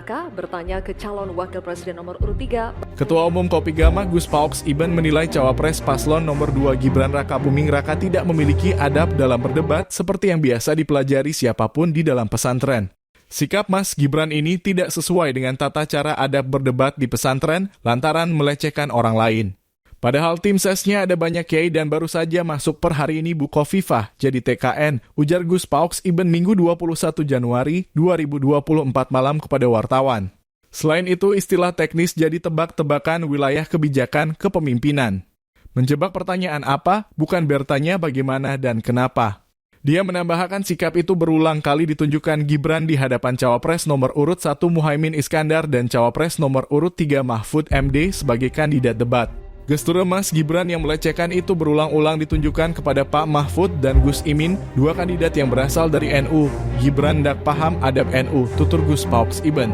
Raka bertanya ke calon wakil presiden nomor urut 3. Ketua Umum Kopi Gama Gus Pauks Iban menilai cawapres paslon nomor 2 Gibran Raka Buming Raka tidak memiliki adab dalam berdebat seperti yang biasa dipelajari siapapun di dalam pesantren. Sikap Mas Gibran ini tidak sesuai dengan tata cara adab berdebat di pesantren lantaran melecehkan orang lain. Padahal tim sesnya ada banyak kiai dan baru saja masuk per hari ini Bu Khofifah jadi TKN, ujar Gus Pauks Iban Minggu 21 Januari 2024 malam kepada wartawan. Selain itu, istilah teknis jadi tebak-tebakan wilayah kebijakan kepemimpinan. Menjebak pertanyaan apa, bukan bertanya bagaimana dan kenapa. Dia menambahkan sikap itu berulang kali ditunjukkan Gibran di hadapan cawapres nomor urut 1 Muhaimin Iskandar dan cawapres nomor urut 3 Mahfud MD sebagai kandidat debat. Gestur Mas Gibran yang melecehkan itu berulang-ulang ditunjukkan kepada Pak Mahfud dan Gus Imin, dua kandidat yang berasal dari NU. Gibran ndak paham adab NU, tutur Gus Pauks Iban.